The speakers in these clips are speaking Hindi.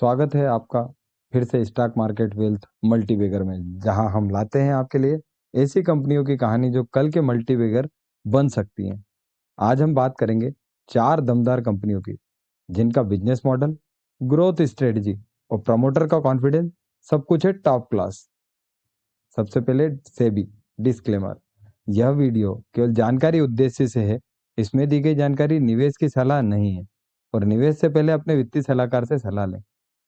स्वागत है आपका फिर से स्टॉक मार्केट वेल्थ मल्टीबैगर में, जहां हम लाते हैं आपके लिए ऐसी कंपनियों की कहानी जो कल के मल्टीबैगर बन सकती हैं। आज हम बात करेंगे चार दमदार कंपनियों की जिनका बिजनेस मॉडल, ग्रोथ स्ट्रेटजी और प्रमोटर का कॉन्फिडेंस सब कुछ है टॉप क्लास। सबसे पहले सेबी डिस्क्लेमर। यह वीडियो केवल जानकारी उद्देश्य से है। इसमें दी गई जानकारी निवेश की सलाह नहीं है और निवेश से पहले अपने वित्तीय सलाहकार से सलाह लें।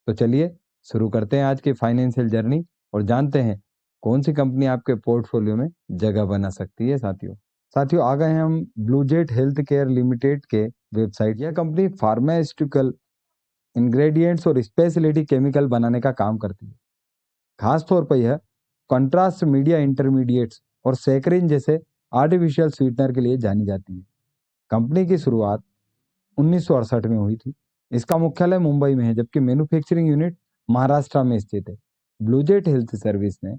तो चलिए शुरू करते हैं आज की फाइनेंशियल जर्नी और जानते हैं कौन सी कंपनी आपके पोर्टफोलियो में जगह बना सकती है। साथियों साथियों आ गए हैं हम ब्लूजेट हेल्थ केयर लिमिटेड के वेबसाइट। यह कंपनी फार्मास्यूटिकल इंग्रेडिएंट्स और स्पेशलिटी केमिकल बनाने का काम करती है। खास तौर पर यह कंट्रास्ट मीडिया इंटरमीडिएट्स और सैकरिन जैसे आर्टिफिशियल स्वीटनर के लिए जानी जाती है। कंपनी की शुरुआत 1968 में हुई थी। इसका मुख्यालय मुंबई में है जबकि मैन्युफैक्चरिंग यूनिट महाराष्ट्र में स्थित है। ब्लूजेट हेल्थ सर्विस ने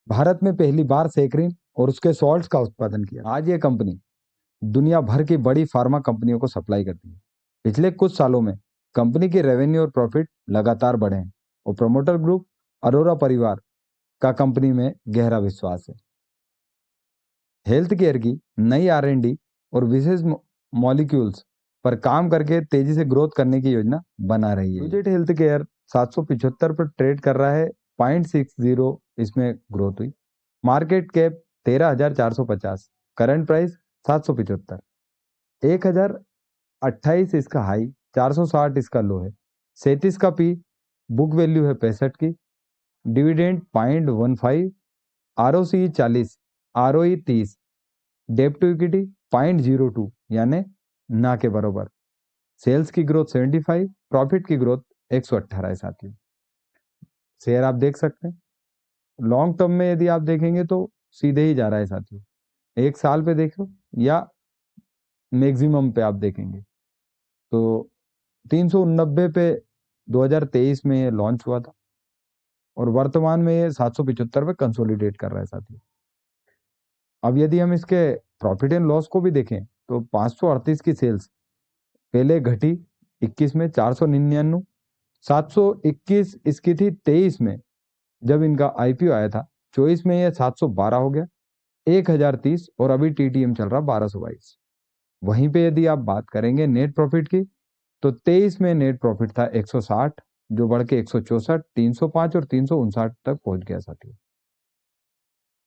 भारत में पहली बार सैकरिन और उसके सॉल्ट्स का उत्पादन किया। आज यह कंपनी दुनिया भर की बड़ी फार्मा कंपनियों को सप्लाई करती है। पिछले कुछ सालों में कंपनी की रेवेन्यू और प्रॉफिट लगातार बढ़े हैं और प्रमोटर ग्रुप अरोरा परिवार का कंपनी में गहरा विश्वास है। हेल्थ केयर की नई आर&डी और विशेष मॉलिक्यूल्स पर काम करके तेजी से ग्रोथ करने की योजना बना रही है। ब्लूजेट हेल्थ केयर 775 पर ट्रेड कर रहा है। 0.60 इसमें ग्रोथ हुई। मार्केट कैप 13,450, करंट प्राइस 775, 1028 इसका हाई, 460 इसका लो है, 37 का पी, बुक वैल्यू है 65 की, dividend 0.15, ROC 40, ROE 30, debt to equity 0.02 यानी ना के बराबर। सेल्स की ग्रोथ 75, प्रॉफिट की ग्रोथ 118 है। साथियों शेयर आप देख सकते हैं लॉन्ग टर्म में यदि आप देखेंगे तो सीधे ही जा रहा है। साथियों एक साल पे देखो या मैक्सिमम पे आप देखेंगे तो 389 पे 2023 में ये लॉन्च हुआ था और वर्तमान में ये 775 पे कंसोलिडेट कर रहा है। साथियों अब यदि हम इसके प्रॉफिट एंड लॉस को भी देखें तो 538 की सेल्स पहले घटी 21 में, 499, 721 इसकी थी 23 में जब इनका आईपीओ आया था। 24 में यह 712 हो गया, 1030 और अभी टीटीएम चल रहा 1222। वहीं पे यदि आप बात करेंगे नेट प्रॉफिट की तो 23 में नेट प्रॉफिट था 160 जो बढ़ के 164, 305 और 359 तक पहुंच गया। साथियों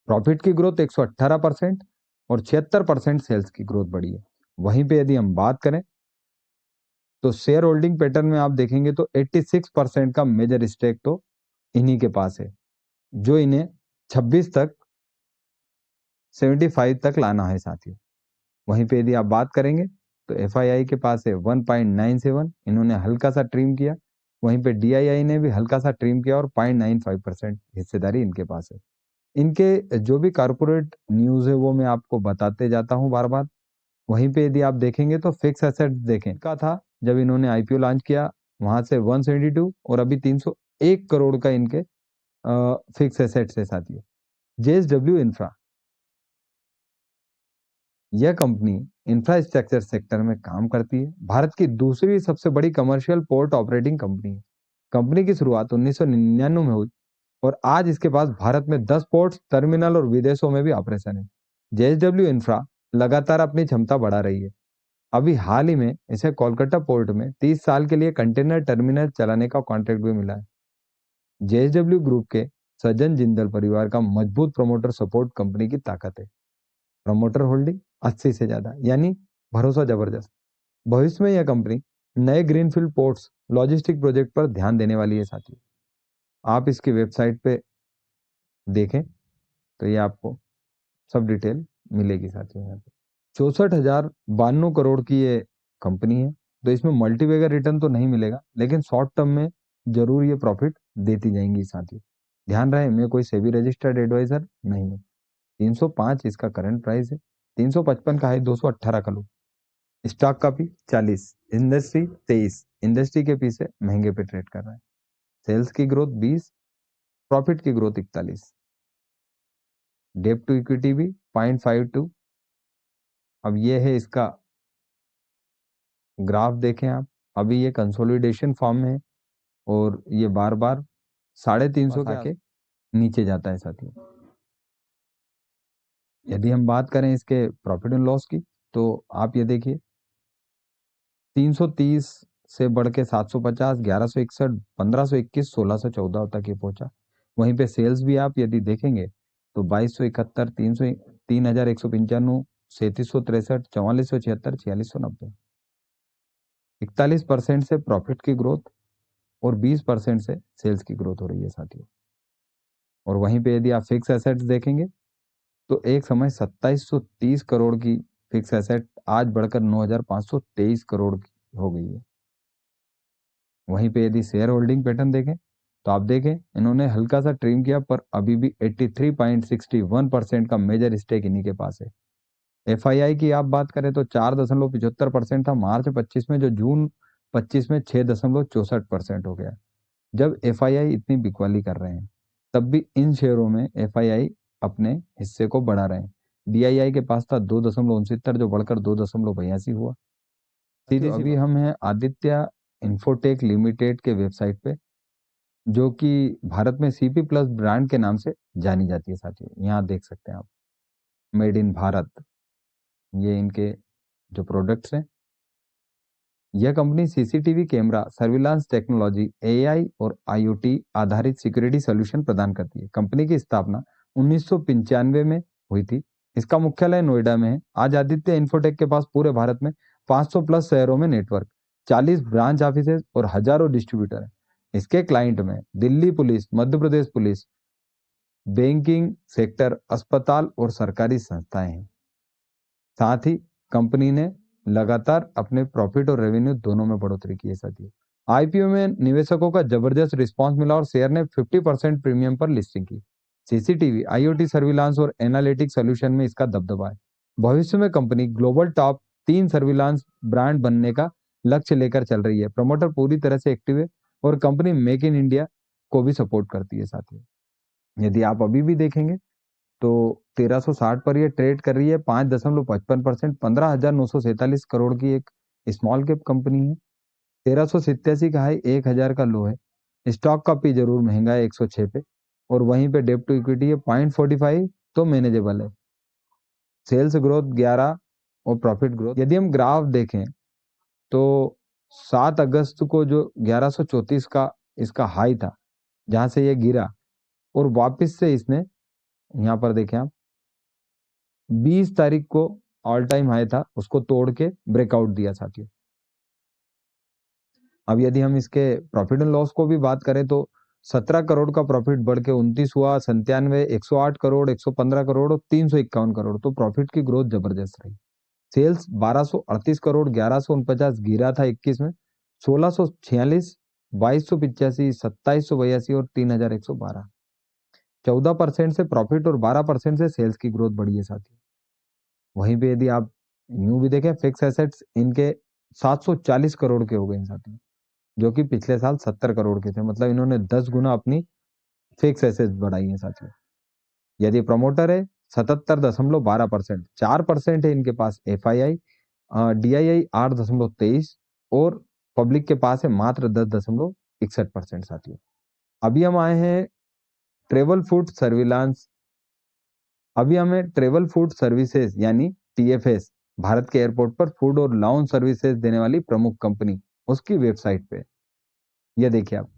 प्रॉफिट की ग्रोथ 118% और 76% सेल्स की ग्रोथ बढ़ी है। वहीं पे यदि हम बात करें तो शेयर होल्डिंग पैटर्न में आप देखेंगे तो 86% का मेजर स्टेक तो इन्हीं के पास है जो इन्हें 26 तक 75 तक लाना है। साथियों वहीं पे यदि आप बात करेंगे तो एफआईआई के पास है 1.97, इन्होंने हल्का सा ट्रिम किया। वहीं पे डीआईआई ने भी हल्का सा ट्रिम किया और 0.95% हिस्सेदारी इनके पास है। इनके जो भी कारपोरेट न्यूज है वो मैं आपको बताते जाता हूं बार बार। वहीं पे यदि आप देखेंगे तो फिक्स एसेट देखें का था जब इन्होंने आईपीओ लॉन्च किया वहां से 172 और अभी 301 करोड़ का इनके फिक्स एसेट्स है। साथियों जेएसडब्ल्यू इंफ्रा, यह कंपनी इंफ्रास्ट्रक्चर सेक्टर में काम करती है। भारत की दूसरी सबसे बड़ी कमर्शियल पोर्ट ऑपरेटिंग कंपनी है। कंपनी की शुरुआत 1999 में हुई और आज इसके पास भारत में 10 पोर्ट्स, टर्मिनल और विदेशों में भी ऑपरेशन है। जेएसडब्ल्यू इंफ्रा लगातार अपनी क्षमता बढ़ा रही है। अभी हाल ही में इसे कोलकाता पोर्ट में 30 साल के लिए कंटेनर टर्मिनल चलाने का कॉन्ट्रैक्ट भी मिला है। जेएसडब्ल्यू ग्रुप के सज्जन जिंदल परिवार का मजबूत प्रमोटर सपोर्ट कंपनी की ताकत है। प्रमोटर होल्डिंग 80 से ज्यादा यानी भरोसा जबरदस्त। भविष्य में यह कंपनी नए ग्रीनफील्ड पोर्ट्स, लॉजिस्टिक प्रोजेक्ट पर ध्यान देने वाली है। साथियों आप इसकी वेबसाइट पे देखें तो ये आपको सब डिटेल मिलेगी। साथियों यहाँ पे 64,092 करोड़ की ये कंपनी है तो इसमें मल्टीबैगर रिटर्न तो नहीं मिलेगा लेकिन शॉर्ट टर्म में जरूर ये प्रॉफिट देती जाएंगी। साथियों ध्यान रहे मैं कोई सेबी रजिस्टर्ड एडवाइजर नहीं हूँ। 305 इसका करंट प्राइस है, 355 का है, 218 का लो। स्टॉक का भी 40, इंडस्ट्री 23, इंडस्ट्री के पीछे महंगे पे ट्रेड कर रहा है। सेल्स की ग्रोथ 20, प्रॉफिट की ग्रोथ 41, डेप टू इक्विटी भी 0.52। अब ये है इसका ग्राफ देखें आप, अभी ये कंसोलिडेशन फॉर्म में है। और ये बार बार 350 के आके नीचे जाता है साथियों। यदि हम बात करें इसके प्रॉफिट एंड लॉस की, तो आप ये देखिए 330 से बढ़ के 750, 1161, 1521, 1614 तक ये पहुंचा। वहीं पे सेल्स भी आप यदि देखेंगे तो 2271, 3195, 3763, 4476, 4690। 41% से प्रॉफिट की ग्रोथ और 20% से सेल्स की ग्रोथ हो रही है साथियों। और वहीं पे यदि आप फिक्स एसेट्स देखेंगे तो एक समय 2730 करोड़ की फिक्स एसेट आज बढ़कर 9523 करोड़ की हो गई है। वहीं पे यदि शेयर होल्डिंग पैटर्न देखें तो आप देखें इन्होंने हल्का सा ट्रिम किया, पर अभी भी 83.61% का मेजर स्टेक इन्हीं के पास है। एफआईआई की आप बात करें तो 4.75% था मार्च 25 में, जो जून 25 में 6.64% हो गया। जब एफआईआई इतनी बिकवाली कर रहे हैं तब भी इन शेयरों में एफआईआई अपने हिस्से को बढ़ा रहे हैं। डीआईआई के पास था 2.69, जो बढ़कर 2.82 हुआ। सीधी अभी हम हैं आदित्य इंफोटेक लिमिटेड के वेबसाइट पे, जो कि भारत में सीपी प्लस ब्रांड के नाम से जानी जाती है साथियों। यहाँ देख सकते हैं आप, मेड इन भारत, ये इनके जो प्रोडक्ट्स हैं। यह company CCTV camera, surveillance technology, AI और आईओटी आधारित सिक्योरिटी सॉल्यूशन प्रदान करती है। कंपनी की स्थापना 1995 में हुई थी। इसका मुख्यालय नोएडा में है। आज आदित्य इंफोटेक के पास पूरे भारत में 500 प्लस शहरों में नेटवर्क, 40 ब्रांच ऑफिसेज और हजारों डिस्ट्रीब्यूटर हैं। इसके क्लाइंट में Delhi police, Madhya Pradesh police, banking sector, अस्पताल और सरकारी संस्थाएं हैं। साथ ही कंपनी ने लगातार अपने प्रॉफिट और रेवेन्यू दोनों में बढ़ोतरी की है साथियों। आईपीओ में निवेशकों का जबरदस्त रिस्पांस मिला और शेयर ने 50% प्रीमियम पर लिस्टिंग की। सीसीटीवी, आईओटी सर्विलांस और एनालिटिक सॉल्यूशन में इसका दबदबा है। भविष्य में company global top 3 surveillance brand बनने का लक्ष्य लेकर चल रही है। प्रमोटर पूरी तरह से एक्टिव है और कंपनी मेक इन इंडिया को भी सपोर्ट करती है साथियों। यदि आप अभी भी देखेंगे तो 1360 पर ये ट्रेड कर रही है। 5.55%, 15,947 करोड़ की एक स्मॉल कैप कंपनी है। 1387 का हाई, 1000 का लो है। स्टॉक का पी जरूर महंगा है 106 पे, और वहीं पे डेप्ट टू इक्विटी है 0.45, तो मैनेजेबल है। सेल्स ग्रोथ 11 और प्रॉफिट ग्रोथ यदि हम ग्राफ देखें तो 7 अगस्त को जो 1134 का इसका हाई था, जहां से ये गिरा और वापस से इसने, यहाँ पर देखें आप, 20 तारीख को ऑल टाइम हाई था, उसको तोड़ के ब्रेकआउट दिया साथियों। अब यदि हम इसके प्रॉफिट एंड लॉस को भी बात करें तो 17 करोड़ का प्रॉफिट बढ़ के 29 हुआ, 97, 108 करोड़, 115 करोड़ और 351 करोड़, तो प्रॉफिट की ग्रोथ जबरदस्त रही। सेल्स 1238 करोड़, 1149 गिरा था 21 में, 1646, 2285, 2782 और 3112। 14% से प्रॉफिट और 12% से सेल्स की ग्रोथ बढ़ी है साथियों। वहीं पे यदि आप यूं भी देखें, फिक्स एसेट्स इनके 740 करोड़ के हो गए साथियों, जो कि पिछले साल 70 करोड़ के थे। मतलब इन्होंने 10 गुना अपनी फिक्स एसेट्स बढ़ाई है साथियों। यदि प्रमोटर है 77.12%, 4% है इनके पास एफआईआई, डीआईआई 8.23 और पब्लिक के पास है मात्र 10.61% साथियों। अभी हम आए हैं ट्रेवल फूड सर्विलांस। अभी हमें ट्रेवल फूड सर्विसेज यानी टीएफएस, भारत के एयरपोर्ट पर फूड और लाउंज सर्विसेज देने वाली प्रमुख कंपनी, उसकी वेबसाइट पे ये देखिए आप,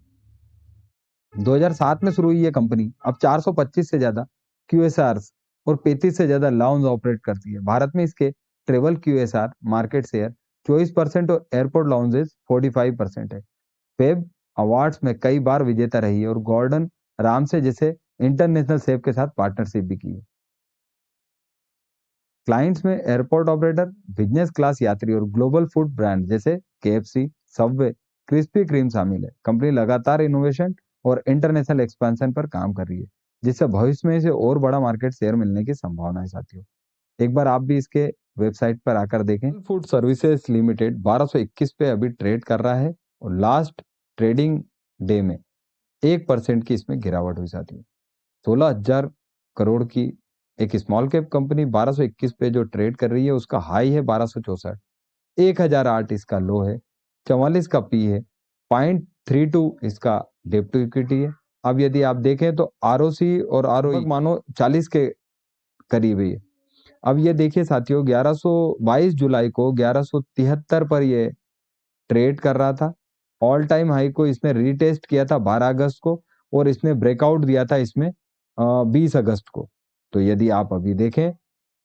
2007 में शुरू हुई ये कंपनी अब 425 से ज्यादा क्यूएसआर और 35 से ज्यादा लाउंज ऑपरेट करती है। भारत में इसके ट्रेवल क्यूएसआर मार्केट शेयर 24% और एयरपोर्ट लाउंजेस 45% है। वेब अवार्ड्स में कई बार विजेता रही है और गॉर्डन रामसे जैसे इंटरनेशनल शेफ के साथ पार्टनरशिप भी की है। क्लाइंट्स में एयरपोर्ट ऑपरेटर, बिजनेस क्लास यात्री और ग्लोबल फूड ब्रांड जैसे केएफसी, सबवे, क्रिस्पी क्रीम शामिल है। कंपनी लगातार इनोवेशन और इंटरनेशनल एक्सपेंशन पर काम कर रही है, जिससे भविष्य में इसे और बड़ा मार्केट शेयर मिलने की संभावना है साथियों। एक बार आप भी इसके वेबसाइट पर आकर देखें। फूड सर्विसेज लिमिटेड 1221 पे अभी ट्रेड कर रहा है और लास्ट ट्रेडिंग डे में 1% की इसमें गिरावट हुई साथियों। 16,000 करोड़ की एक स्मॉल कैप कंपनी 1221 पे जो ट्रेड कर रही है, उसका हाई है 1264, 1008 इसका लो है, 44 का पी है, 3:2 इसका डेट टू इक्विटी है। अब यदि आप देखें तो आरओसी और आरओई मानो 40 के करीब है ये। अब ये देखिए साथियों, 22 जुलाई को 1173 पर ये ट्रेड कर रहा था। ऑल टाइम हाई को इसने रीटेस्ट किया था 12 अगस्त को, और इसने ब्रेकआउट दिया था इसमें 20 अगस्त को। तो यदि आप अभी देखें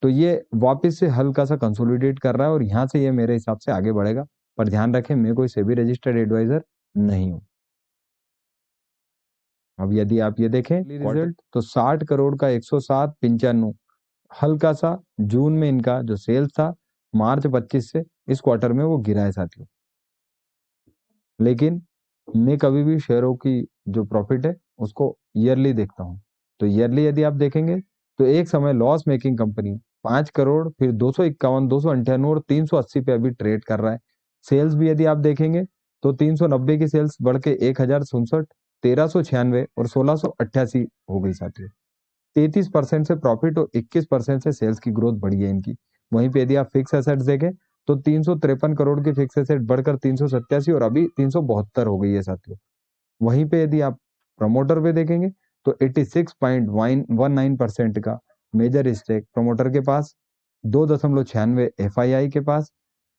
तो ये वापस से हल्का सा कंसोलिडेट कर रहा है, और यहाँ से ये मेरे हिसाब से आगे बढ़ेगा। पर ध्यान रखें, मैं कोई सेबी रजिस्टर्ड एडवाइजर नहीं हूं। अब यदि आप ये देखें रिजल्ट, तो 60 करोड़ का 107.95 हल्का सा जून में इनका जो सेल्स था मार्च 25 से इस क्वार्टर में वो गिरा है साथियों। लेकिन मैं कभी भी शेयरों की जो प्रॉफिट है उसको ईयरली देखता हूँ। तो ईयरली यदि आप देखेंगे तो एक समय लॉस मेकिंग कंपनी 5 करोड़, फिर 251, 298 और 380 पे अभी ट्रेड कर रहा है। सेल्स भी यदि आप देखेंगे तो 390 की सेल्स बढ़ के 1067, 1396 और 1688 हो गई साथियों। 33% से प्रॉफिट और 21% से सेल्स की ग्रोथ बढ़ी है इनकी। वहीं पे यदि आप फिक्स एसेट्स देखें तो 353 करोड़ की फिक्स एसेट बढ़कर 387 और अभी 372 हो गई है साथियों। वहीं पे यदि आप प्रमोटर पे देखेंगे तो 86.19% का मेजर स्टेक प्रमोटर के पास, 2.96 एफआईआई के पास,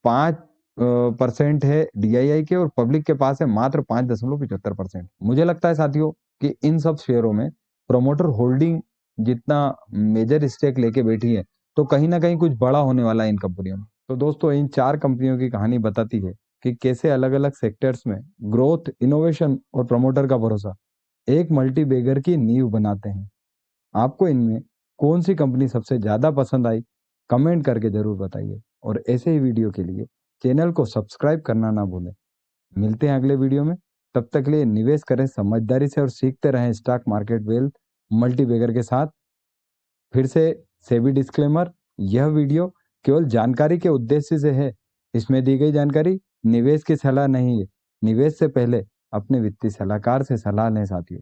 5% है डीआईआई के, और पब्लिक के पास है मात्र 5.75%। मुझे लगता है साथियों कि इन सब शेयरों में प्रमोटर होल्डिंग जितना मेजर स्टेक लेके बैठी है, तो कहीं ना कहीं कुछ बड़ा होने वाला है इन कंपनियों में। तो दोस्तों, इन 4 कंपनियों की कहानी बताती है कि कैसे अलग अलग सेक्टर्स में ग्रोथ, इनोवेशन और प्रमोटर का भरोसा एक मल्टी बैगर की नींव बनाते हैं। आपको इनमें कौन सी कंपनी सबसे ज्यादा पसंद आई, कमेंट करके जरूर बताइए, और ऐसे ही वीडियो के लिए चैनल को सब्सक्राइब करना ना भूलें। मिलते हैं अगले वीडियो में। तब तक के लिए निवेश करें समझदारी से और सीखते रहें stock market wealth multi bagger के साथ। फिर से सेबी डिस्क्लेमर, यह वीडियो केवल जानकारी के उद्देश्य से है। इसमें दी गई जानकारी निवेश की सलाह नहीं है। निवेश से पहले अपने वित्तीय सलाहकार से सलाह लें साथियों।